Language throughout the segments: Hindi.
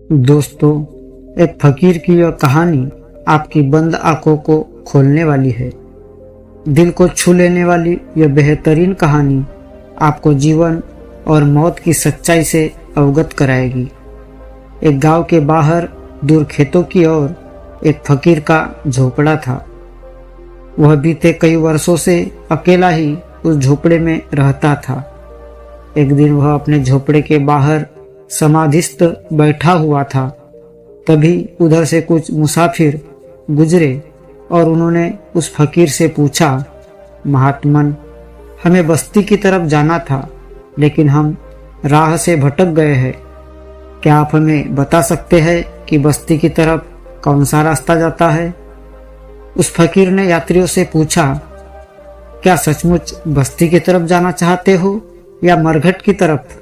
दोस्तों, एक फकीर की यह कहानी आपकी बंद आंखों को खोलने वाली है। दिल को छू लेने वाली यह बेहतरीन कहानी आपको जीवन और मौत की सच्चाई से अवगत कराएगी। एक गांव के बाहर दूर खेतों की ओर एक फकीर का झोपड़ा था। वह बीते कई वर्षों से अकेला ही उस झोपड़े में रहता था। एक दिन वह अपने झोपड़े के बाहर समाधिस्थ बैठा हुआ था। तभी उधर से कुछ मुसाफिर गुजरे और उन्होंने उस फकीर से पूछा, महात्मन, हमें बस्ती की तरफ जाना था, लेकिन हम राह से भटक गए हैं। क्या आप हमें बता सकते हैं कि बस्ती की तरफ कौन सा रास्ता जाता है? उस फकीर ने यात्रियों से पूछा, क्या सचमुच बस्ती की तरफ जाना चाहते हो या मरघट की तरफ?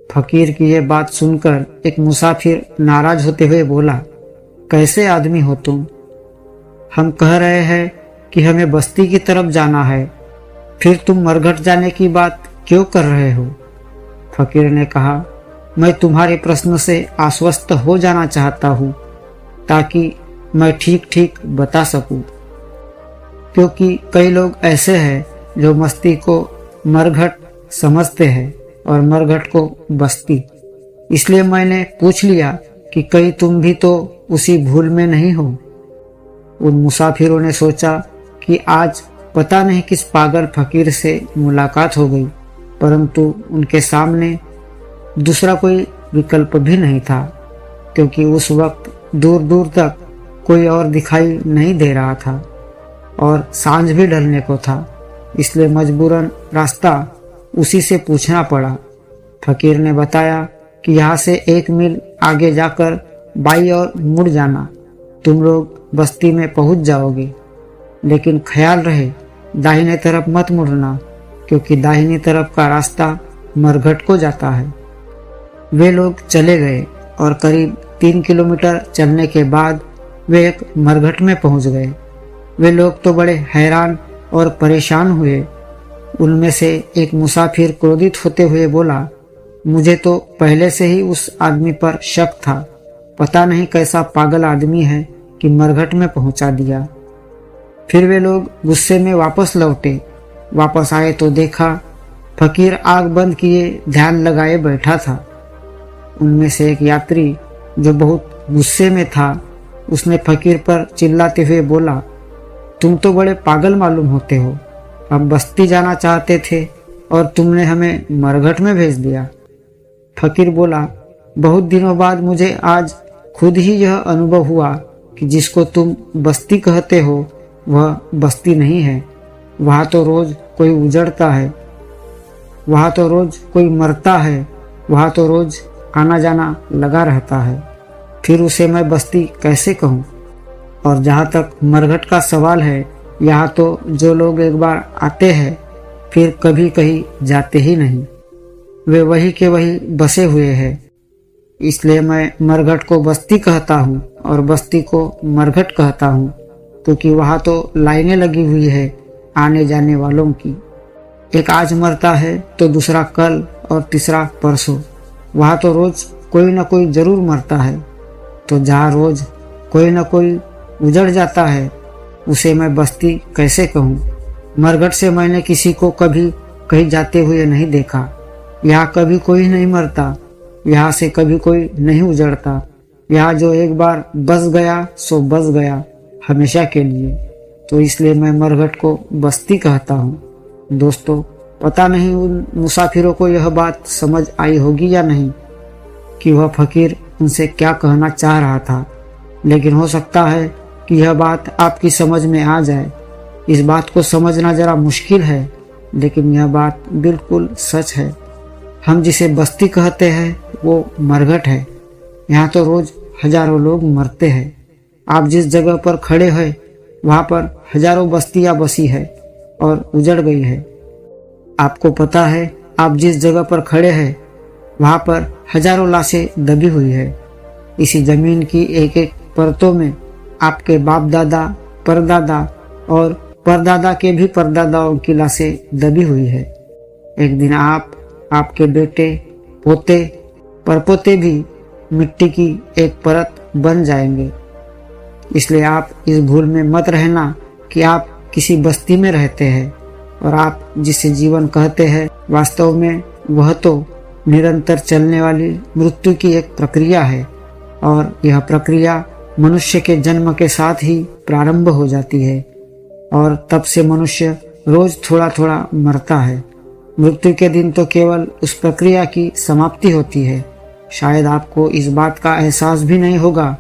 फकीर की यह बात सुनकर एक मुसाफिर नाराज होते हुए बोला, कैसे आदमी हो तुम? हम कह रहे हैं कि हमें बस्ती की तरफ जाना है, फिर तुम मरघट जाने की बात क्यों कर रहे हो? फकीर ने कहा, मैं तुम्हारे प्रश्न से आश्वस्त हो जाना चाहता हूँ ताकि मैं ठीक ठीक बता सकूं। क्योंकि कई लोग ऐसे हैं जो बस्ती को मरघट समझते हैं और मरघट को बस्ती। इसलिए मैंने पूछ लिया कि कहीं तुम भी तो उसी भूल में नहीं हो। उन मुसाफिरों ने सोचा कि आज पता नहीं किस पागल फकीर से मुलाकात हो गई, परंतु उनके सामने दूसरा कोई विकल्प भी नहीं था, क्योंकि उस वक्त दूर दूर तक कोई और दिखाई नहीं दे रहा था और सांझ भी ढलने को था। इसलिए मजबूरन रास्ता उसी से पूछना पड़ा। फकीर ने बताया कि यहाँ से 1 मील आगे जाकर बाईं ओर मुड़ जाना, तुम लोग बस्ती में पहुंच जाओगे। लेकिन ख्याल रहे, दाहिने तरफ मत मुड़ना, क्योंकि दाहिनी तरफ का रास्ता मरघट को जाता है। वे लोग चले गए और करीब 3 किलोमीटर चलने के बाद वे एक मरघट में पहुंच गए। वे लोग तो बड़े हैरान और परेशान हुए। उनमें से एक मुसाफिर क्रोधित होते हुए बोला, मुझे तो पहले से ही उस आदमी पर शक था। पता नहीं कैसा पागल आदमी है कि मरघट में पहुंचा दिया। फिर वे लोग गुस्से में वापस लौटे। वापस आए तो देखा फकीर आग बंद किए ध्यान लगाए बैठा था। उनमें से एक यात्री जो बहुत गुस्से में था, उसने फकीर पर चिल्लाते हुए बोला, तुम तो बड़े पागल मालूम होते हो। हम बस्ती जाना चाहते थे और तुमने हमें मरघट में भेज दिया। फकीर बोला, बहुत दिनों बाद मुझे आज खुद ही यह अनुभव हुआ कि जिसको तुम बस्ती कहते हो वह बस्ती नहीं है। वहाँ तो रोज कोई उजड़ता है, वहाँ तो रोज कोई मरता है, वहाँ तो रोज आना जाना लगा रहता है। फिर उसे मैं बस्ती कैसे कहूँ? और जहाँ तक मरघट का सवाल है, यहाँ तो जो लोग एक बार आते हैं फिर कभी कहीं जाते ही नहीं। वे वही के वही बसे हुए हैं। इसलिए मैं मरघट को बस्ती कहता हूँ और बस्ती को मरघट कहता हूँ, क्योंकि वहाँ तो लाइनें लगी हुई है आने जाने वालों की। एक आज मरता है तो दूसरा कल और तीसरा परसों। वहाँ तो रोज कोई न कोई जरूर मरता है। तो जहाँ रोज कोई न कोई उजड़ जाता है, उसे मैं बस्ती कैसे कहूँ? मरघट से मैंने किसी को कभी कहीं जाते हुए नहीं देखा। यहाँ कभी कोई नहीं मरता, यहाँ से कभी कोई नहीं उजड़ता। यहाँ जो एक बार बस गया सो बस गया हमेशा के लिए। तो इसलिए मैं मरघट को बस्ती कहता हूँ। दोस्तों, पता नहीं उन मुसाफिरों को यह बात समझ आई होगी या नहीं कि वह फकीर उनसे क्या कहना चाह रहा था, लेकिन हो सकता है कि यह बात आपकी समझ में आ जाए। इस बात को समझना जरा मुश्किल है, लेकिन यह बात बिल्कुल सच है। हम जिसे बस्ती कहते हैं वो मरघट है। यहाँ तो रोज हजारों लोग मरते हैं। आप जिस जगह पर खड़े हैं वहाँ पर हजारों बस्तियाँ बसी है और उजड़ गई है। आपको पता है, आप जिस जगह पर खड़े हैं वहाँ पर हजारों लाशें दबी हुई है। इसी जमीन की एक एक परतों में आपके बाप दादा, परदादा और परदादा के भी परदादाओं की लाशें दबी हुई है। एक दिन आप, आपके बेटे, पोते, परपोते भी मिट्टी की एक परत बन जाएंगे। इसलिए आप इस भूल में मत रहना कि आप किसी बस्ती में रहते हैं और आप जिसे जीवन कहते हैं वास्तव में वह तो निरंतर चलने वाली मृत्यु की एक प्रक्रिया है, और यह प्रक्रिया मनुष्य के जन्म के साथ ही प्रारंभ हो जाती है और तब से मनुष्य रोज थोड़ा थोड़ा मरता है। मृत्यु के दिन तो केवल उस प्रक्रिया की समाप्ति होती है। शायद आपको इस बात का एहसास भी नहीं होगा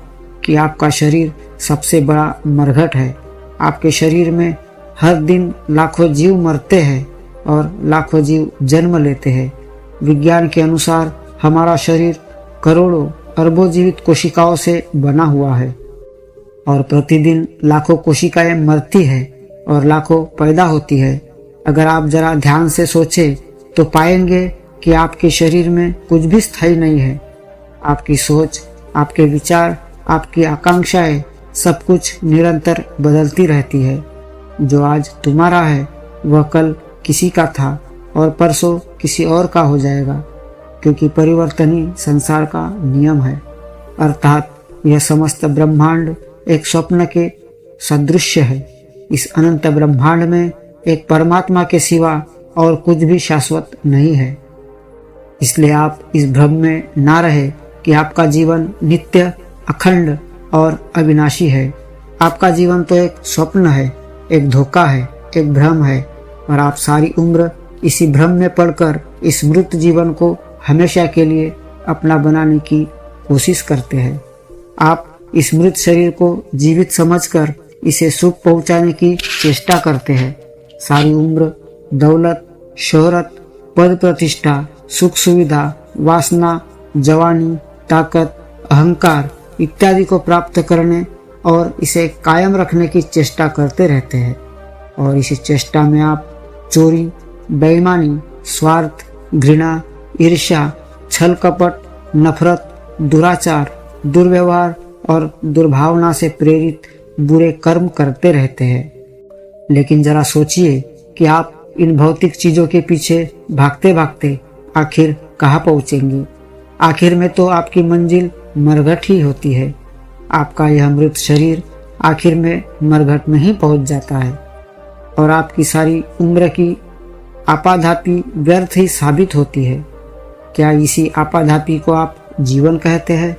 कि आपका शरीर सबसे बड़ा मरघट है। आपके शरीर में हर दिन लाखों जीव मरते हैं और लाखों जीव जन्म लेते हैं। विज्ञान के अनुसार हमारा शरीर करोड़ों अरबों जीवित कोशिकाओं से बना हुआ है और प्रतिदिन लाखों कोशिकाएं मरती है और लाखों पैदा होती है। अगर आप जरा ध्यान से सोचें तो पाएंगे कि आपके शरीर में कुछ भी स्थायी नहीं है। आपकी सोच, आपके विचार, आपकी आकांक्षाएं सब कुछ निरंतर बदलती रहती है। जो आज तुम्हारा है वह कल किसी का था और परसों किसी और का हो जाएगा, क्योंकि परिवर्तन ही संसार का नियम है। अर्थात यह समस्त ब्रह्मांड एक स्वप्न के सदृश्य है। इस अनंत ब्रह्मांड में एक परमात्मा के सिवा और कुछ भी शाश्वत नहीं है। इसलिए आप इस भ्रम में ना रहे कि आपका जीवन नित्य, अखंड और अविनाशी है। आपका जीवन तो एक स्वप्न है, एक धोखा है, एक भ्रम है, और आप सारी उम्र इसी भ्रम में पड़कर इस मृत जीवन को हमेशा के लिए अपना बनाने की कोशिश करते हैं। आप इस मृत शरीर को जीवित समझकर इसे सुख पहुंचाने की चेष्टा करते हैं। सारी उम्र दौलत, शोहरत, पद प्रतिष्ठा, सुख सुविधा, वासना, जवानी, ताकत, अहंकार इत्यादि को प्राप्त करने और इसे कायम रखने की चेष्टा करते रहते हैं। और इसी चेष्टा में आप चोरी, बेईमानी, स्वार्थ, घृणा, ईर्ष्या, छल कपट, नफरत, दुराचार, दुर्व्यवहार और दुर्भावना से प्रेरित बुरे कर्म करते रहते हैं। लेकिन जरा सोचिए कि आप इन भौतिक चीजों के पीछे भागते भागते आखिर कहाँ पहुंचेंगे। आखिर में तो आपकी मंजिल मरघट ही होती है। आपका यह मृत शरीर आखिर में मरघट में ही पहुंच जाता है और आपकी सारी उम्र की आपाधापी व्यर्थ ही साबित होती है। क्या इसी आपाधापी को आप जीवन कहते हैं?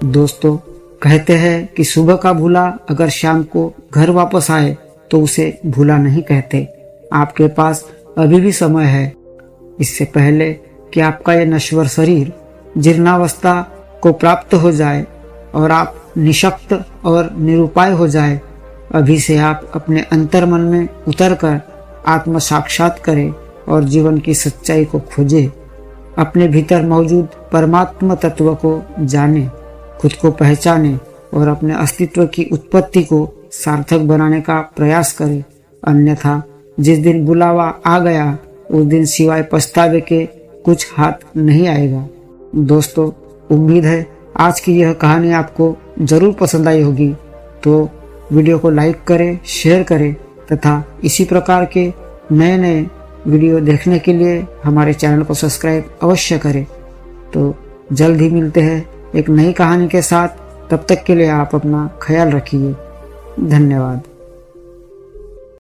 दोस्तों, कहते हैं कि सुबह का भूला अगर शाम को घर वापस आए तो उसे भूला नहीं कहते। आपके पास अभी भी समय है। इससे पहले कि आपका यह नश्वर शरीर जीर्णावस्था को प्राप्त हो जाए और आप निशक्त और निरुपाय हो जाए, अभी से आप अपने अंतर्मन में उतरकर आत्म साक्षात करें और जीवन की सच्चाई को खोजें। अपने भीतर मौजूद परमात्मा तत्व को जाने, खुद को पहचाने और अपने अस्तित्व की उत्पत्ति को सार्थक बनाने का प्रयास करें। अन्यथा जिस दिन बुलावा आ गया उस दिन सिवाय पछतावे के कुछ हाथ नहीं आएगा। दोस्तों, उम्मीद है आज की यह कहानी आपको जरूर पसंद आई होगी। तो वीडियो को लाइक करें, शेयर करें तथा इसी प्रकार के नए नए वीडियो देखने के लिए हमारे चैनल को सब्सक्राइब अवश्य करें। तो जल्द ही मिलते हैं एक नई कहानी के साथ। तब तक के लिए आप अपना ख्याल रखिए। धन्यवाद।